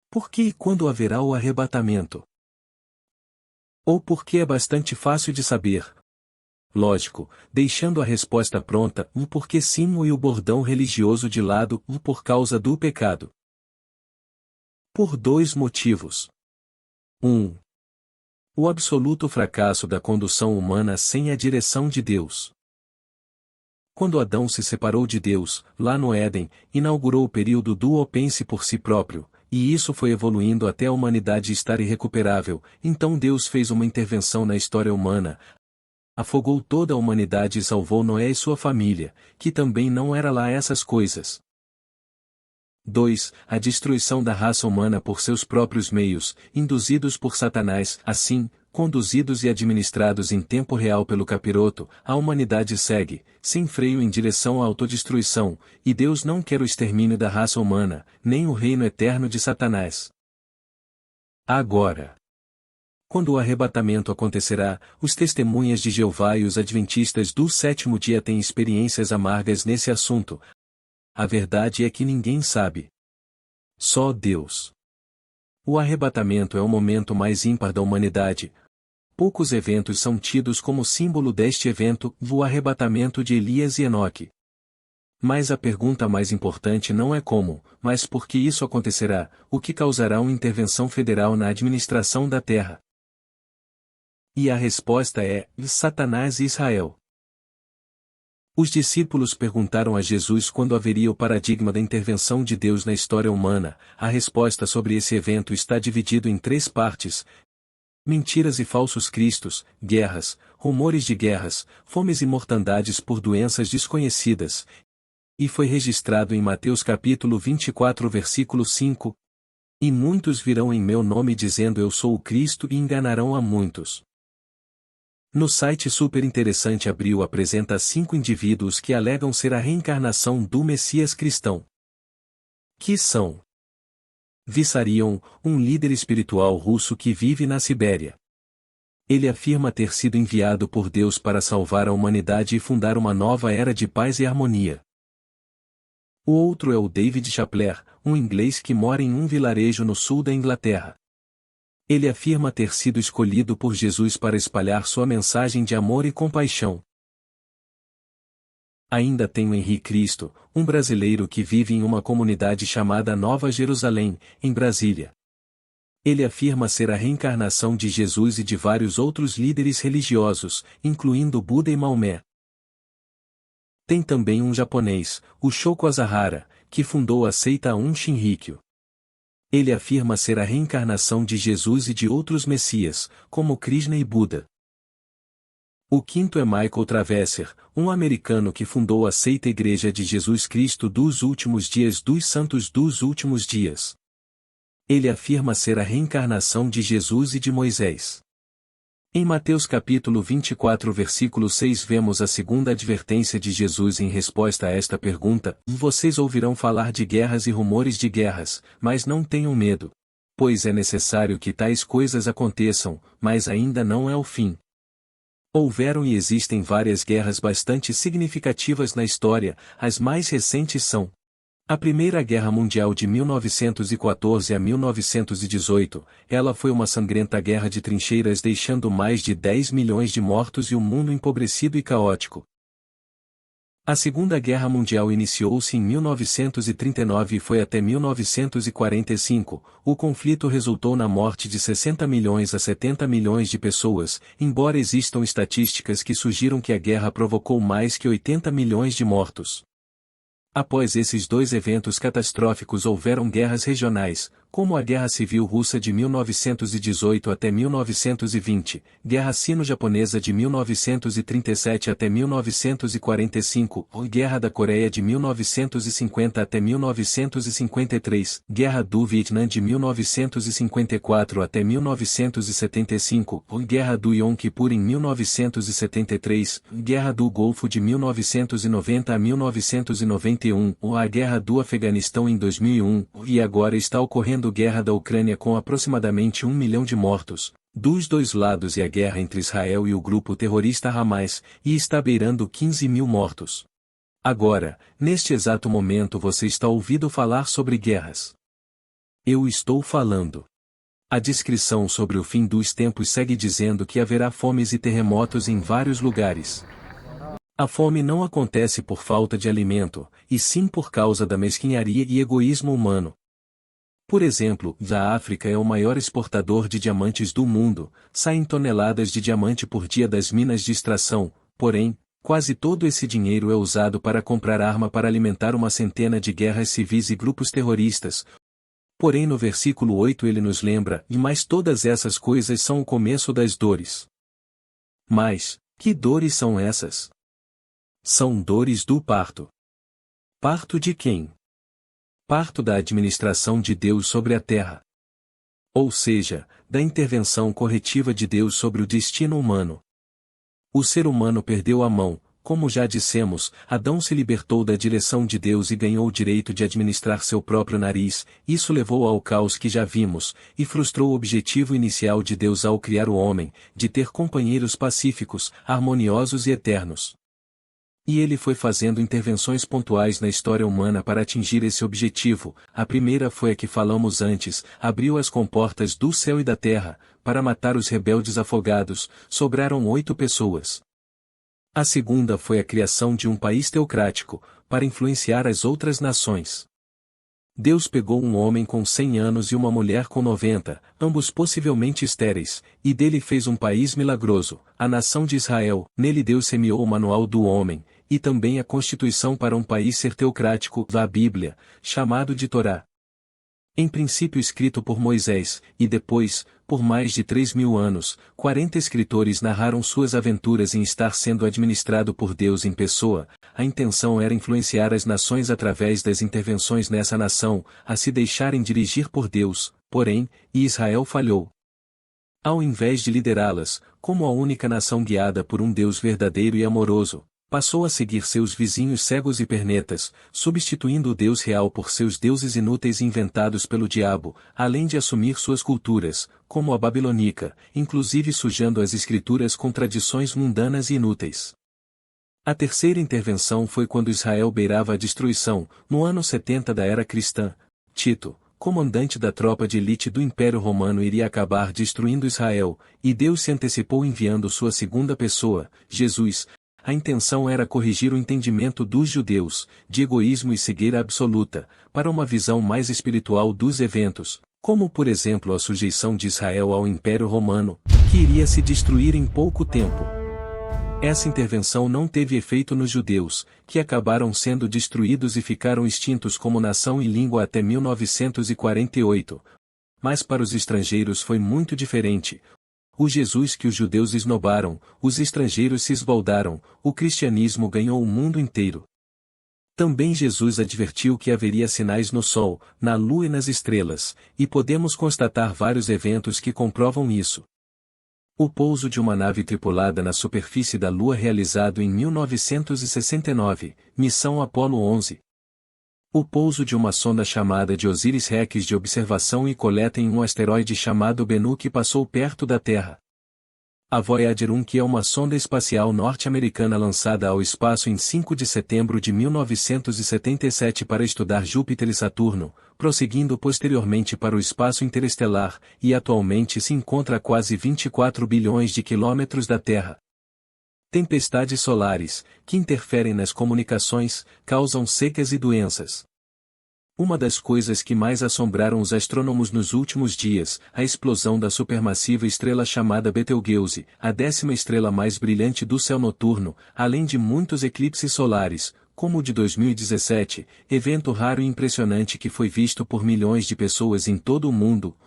Por que e quando haverá o arrebatamento? Ou porque é bastante fácil de saber? Lógico, deixando a resposta pronta, porque sim e o bordão religioso de lado, por causa do pecado. Por dois motivos. 1. O absoluto fracasso da condução humana sem a direção de Deus. Quando Adão se separou de Deus, lá no Éden, inaugurou o período do pense por si próprio, e isso foi evoluindo até a humanidade estar irrecuperável. Então Deus fez uma intervenção na história humana, afogou toda a humanidade e salvou Noé e sua família, que também não era lá essas coisas. 2. A destruição da raça humana por seus próprios meios, induzidos por Satanás. Assim, conduzidos e administrados em tempo real pelo capiroto, a humanidade segue, sem freio em direção à autodestruição, e Deus não quer o extermínio da raça humana, nem o reino eterno de Satanás. Agora, quando o arrebatamento acontecerá, os testemunhas de Jeová e os adventistas do sétimo dia têm experiências amargas nesse assunto. A verdade é que ninguém sabe. Só Deus. O arrebatamento é o momento mais ímpar da humanidade. Poucos eventos são tidos como símbolo deste evento, o arrebatamento de Elias e Enoque. Mas a pergunta mais importante não é como, mas por que isso acontecerá, o que causará uma intervenção federal na administração da terra. E a resposta é: Satanás e Israel. Os discípulos perguntaram a Jesus quando haveria o paradigma da intervenção de Deus na história humana. A resposta sobre esse evento está dividido em 3 partes: mentiras e falsos cristos, guerras, rumores de guerras, fomes e mortandades por doenças desconhecidas. E foi registrado em Mateus capítulo 24 versículo 5. E muitos virão em meu nome dizendo eu sou o Cristo e enganarão a muitos. No site Super Interessante Abril apresenta 5 indivíduos que alegam ser a reencarnação do Messias cristão. Que são: Vissarion, um líder espiritual russo que vive na Sibéria. Ele afirma ter sido enviado por Deus para salvar a humanidade e fundar uma nova era de paz e harmonia. O outro é o David Chapler, um inglês que mora em um vilarejo no sul da Inglaterra. Ele afirma ter sido escolhido por Jesus para espalhar sua mensagem de amor e compaixão. Ainda tem o Henri Cristo, um brasileiro que vive em uma comunidade chamada Nova Jerusalém, em Brasília. Ele afirma ser a reencarnação de Jesus e de vários outros líderes religiosos, incluindo Buda e Maomé. Tem também um japonês, o Shoko Asahara, que fundou a seita Aum Shinrikyo. Ele afirma ser a reencarnação de Jesus e de outros messias, como Krishna e Buda. O quinto é Michael Traverser, um americano que fundou a seita Igreja de Jesus Cristo dos Últimos Dias dos Santos dos Últimos Dias. Ele afirma ser a reencarnação de Jesus e de Moisés. Em Mateus capítulo 24 versículo 6 vemos a segunda advertência de Jesus em resposta a esta pergunta: vocês ouvirão falar de guerras e rumores de guerras, mas não tenham medo. Pois é necessário que tais coisas aconteçam, mas ainda não é o fim. Houveram e existem várias guerras bastante significativas na história, as mais recentes são: a Primeira Guerra Mundial de 1914 a 1918, ela foi uma sangrenta guerra de trincheiras deixando mais de 10 milhões de mortos e um mundo empobrecido e caótico. A Segunda Guerra Mundial iniciou-se em 1939 e foi até 1945, o conflito resultou na morte de 60 milhões a 70 milhões de pessoas, embora existam estatísticas que sugiram que a guerra provocou mais que 80 milhões de mortos. Após esses 2 eventos catastróficos houveram guerras regionais, como a Guerra Civil Russa de 1918 até 1920, Guerra Sino-Japonesa de 1937 até 1945, Guerra da Coreia de 1950 até 1953, Guerra do Vietnã de 1954 até 1975, Guerra do Yom Kippur em 1973, Guerra do Golfo de 1990 a 1991, a Guerra do Afeganistão em 2001, e agora está ocorrendo Guerra da Ucrânia com aproximadamente 1 milhão de mortos, dos 2 lados e a guerra entre Israel e o grupo terrorista Hamas, e está beirando 15 mil mortos. Agora, neste exato momento você está ouvindo falar sobre guerras. Eu estou falando. A descrição sobre o fim dos tempos segue dizendo que haverá fomes e terremotos em vários lugares. A fome não acontece por falta de alimento, e sim por causa da mesquinharia e egoísmo humano. Por exemplo, a África é o maior exportador de diamantes do mundo, saem toneladas de diamante por dia das minas de extração, porém, quase todo esse dinheiro é usado para comprar arma para alimentar uma centena de guerras civis e grupos terroristas. Porém no versículo 8 ele nos lembra, mas todas essas coisas são o começo das dores. Mas, que dores são essas? São dores do parto. Parto de quem? Parto da administração de Deus sobre a terra. Ou seja, da intervenção corretiva de Deus sobre o destino humano. O ser humano perdeu a mão, como já dissemos, Adão se libertou da direção de Deus e ganhou o direito de administrar seu próprio nariz, isso levou ao caos que já vimos, e frustrou o objetivo inicial de Deus ao criar o homem, de ter companheiros pacíficos, harmoniosos e eternos. E ele foi fazendo intervenções pontuais na história humana para atingir esse objetivo. A primeira foi a que falamos antes, abriu as comportas do céu e da terra, para matar os rebeldes afogados, sobraram 8 pessoas. A segunda foi a criação de um país teocrático, para influenciar as outras nações. Deus pegou um homem com 100 anos e uma mulher com 90, ambos possivelmente estéreis, e dele fez um país milagroso, a nação de Israel. Nele Deus semeou o manual do homem, e também a constituição para um país ser teocrático, a Bíblia, chamado de Torá. Em princípio escrito por Moisés, e depois, por mais de 3.000 anos, 40 escritores narraram suas aventuras em estar sendo administrado por Deus em pessoa. A intenção era influenciar as nações através das intervenções nessa nação, a se deixarem dirigir por Deus, porém, Israel falhou. Ao invés de liderá-las, como a única nação guiada por um Deus verdadeiro e amoroso, passou a seguir seus vizinhos cegos e pernetas, substituindo o Deus real por seus deuses inúteis inventados pelo diabo, além de assumir suas culturas, como a babilônica, inclusive sujando as escrituras com tradições mundanas e inúteis. A terceira intervenção foi quando Israel beirava a destruição, no ano 70 da era cristã. Tito, comandante da tropa de elite do Império Romano, iria acabar destruindo Israel, e Deus se antecipou enviando sua segunda pessoa, Jesus. A intenção era corrigir o entendimento dos judeus, de egoísmo e cegueira absoluta, para uma visão mais espiritual dos eventos, como por exemplo a sujeição de Israel ao Império Romano, que iria se destruir em pouco tempo. Essa intervenção não teve efeito nos judeus, que acabaram sendo destruídos e ficaram extintos como nação e língua até 1948. Mas para os estrangeiros foi muito diferente. O Jesus que os judeus esnobaram, os estrangeiros se esbaldaram, o cristianismo ganhou o mundo inteiro. Também Jesus advertiu que haveria sinais no sol, na lua e nas estrelas, e podemos constatar vários eventos que comprovam isso. O pouso de uma nave tripulada na superfície da Lua realizado em 1969, missão Apollo 11. O pouso de uma sonda chamada de Osiris-Rex de observação e coleta em um asteroide chamado Bennu que passou perto da Terra. A Voyager 1, que é uma sonda espacial norte-americana lançada ao espaço em 5 de setembro de 1977 para estudar Júpiter e Saturno, prosseguindo posteriormente para o espaço interestelar, e atualmente se encontra a quase 24 bilhões de quilômetros da Terra. Tempestades solares, que interferem nas comunicações, causam secas e doenças. Uma das coisas que mais assombraram os astrônomos nos últimos dias, a explosão da supermassiva estrela chamada Betelgeuse, a 10ª estrela mais brilhante do céu noturno, além de muitos eclipses solares, como o de 2017, evento raro e impressionante que foi visto por milhões de pessoas em todo o mundo.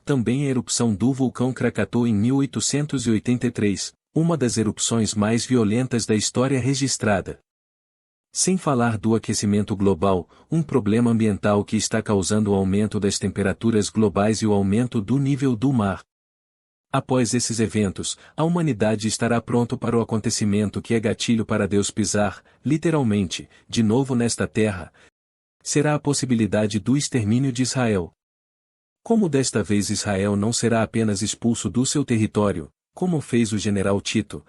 Também a erupção do vulcão Krakatoa em 1883, uma das erupções mais violentas da história registrada. Sem falar do aquecimento global, um problema ambiental que está causando o aumento das temperaturas globais e o aumento do nível do mar. Após esses eventos, a humanidade estará pronto para o acontecimento que é gatilho para Deus pisar, literalmente, de novo nesta terra. Será a possibilidade do extermínio de Israel. Como desta vez Israel não será apenas expulso do seu território, como fez o general Tito,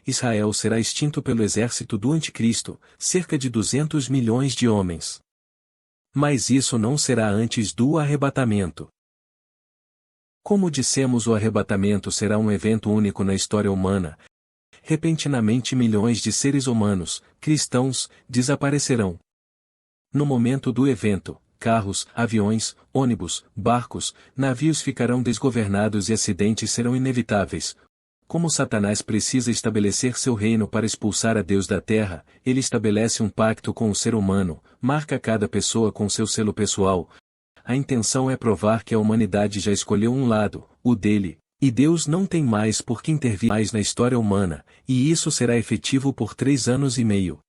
Israel será extinto pelo exército do Anticristo, cerca de 200 milhões de homens. Mas isso não será antes do arrebatamento. Como dissemos, o arrebatamento será um evento único na história humana. Repentinamente milhões de seres humanos, cristãos, desaparecerão. No momento do evento, carros, aviões, ônibus, barcos, navios ficarão desgovernados e acidentes serão inevitáveis. Como Satanás precisa estabelecer seu reino para expulsar a Deus da terra, ele estabelece um pacto com o ser humano, marca cada pessoa com seu selo pessoal. A intenção é provar que a humanidade já escolheu um lado, o dele, e Deus não tem mais por que intervir mais na história humana, e isso será efetivo por 3 anos e meio.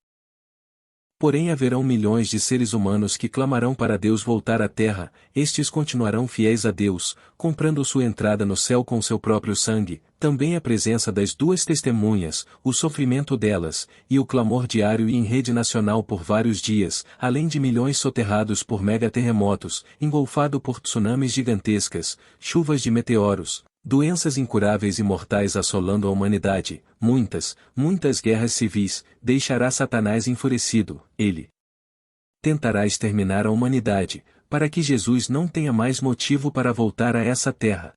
Porém haverão milhões de seres humanos que clamarão para Deus voltar à terra, estes continuarão fiéis a Deus, comprando sua entrada no céu com seu próprio sangue, também a presença das 2 testemunhas, o sofrimento delas, e o clamor diário e em rede nacional por vários dias, além de milhões soterrados por megaterremotos, engolfado por tsunamis gigantescas, chuvas de meteoros, doenças incuráveis e mortais assolando a humanidade, muitas guerras civis, deixará Satanás enfurecido, ele tentará exterminar a humanidade, para que Jesus não tenha mais motivo para voltar a essa terra.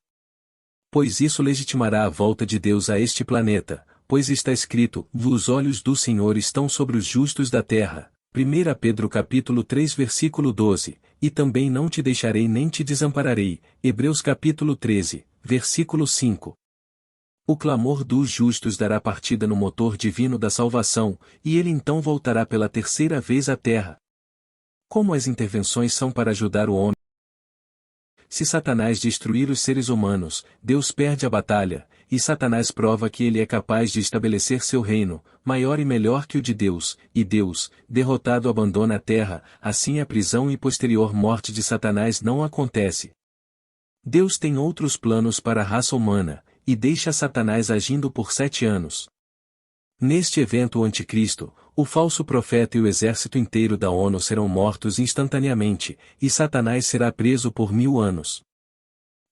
Pois isso legitimará a volta de Deus a este planeta, pois está escrito, os olhos do Senhor estão sobre os justos da terra. 1 Pedro capítulo 3 versículo 12, e também não te deixarei nem te desampararei. Hebreus capítulo 13, versículo 5. O clamor dos justos dará partida no motor divino da salvação, e ele então voltará pela 3ª vez à terra. Como as intervenções são para ajudar o homem? Se Satanás destruir os seres humanos, Deus perde a batalha, e Satanás prova que ele é capaz de estabelecer seu reino, maior e melhor que o de Deus, e Deus, derrotado, abandona a terra, assim a prisão e posterior morte de Satanás não acontece. Deus tem outros planos para a raça humana, e deixa Satanás agindo por 7 anos. Neste evento o anticristo, o falso profeta e o exército inteiro da ONU serão mortos instantaneamente, e Satanás será preso por 1000 anos.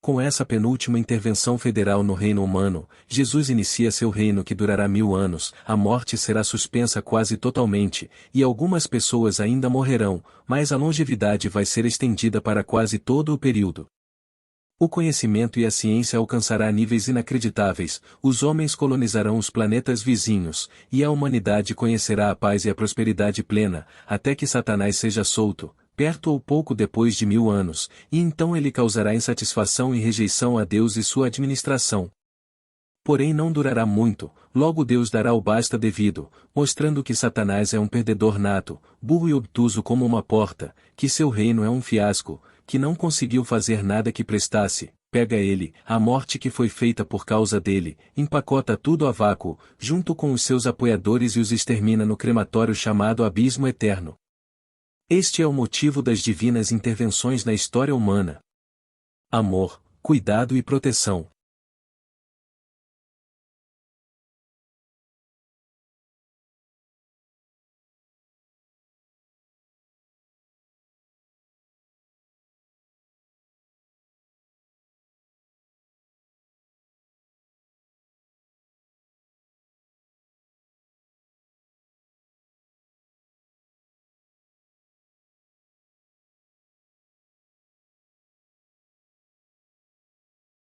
Com essa penúltima intervenção federal no reino humano, Jesus inicia seu reino que durará 1000 anos, a morte será suspensa quase totalmente, e algumas pessoas ainda morrerão, mas a longevidade vai ser estendida para quase todo o período. O conhecimento e a ciência alcançará níveis inacreditáveis, os homens colonizarão os planetas vizinhos, e a humanidade conhecerá a paz e a prosperidade plena, até que Satanás seja solto, perto ou pouco depois de 1000 anos, e então ele causará insatisfação e rejeição a Deus e sua administração. Porém não durará muito, logo Deus dará o basta devido, mostrando que Satanás é um perdedor nato, burro e obtuso como uma porta, que seu reino é um fiasco, que não conseguiu fazer nada que prestasse. Pega ele, a morte que foi feita por causa dele, empacota tudo a vácuo, junto com os seus apoiadores e os extermina no crematório chamado Abismo Eterno. Este é o motivo das divinas intervenções na história humana. Amor, cuidado e proteção.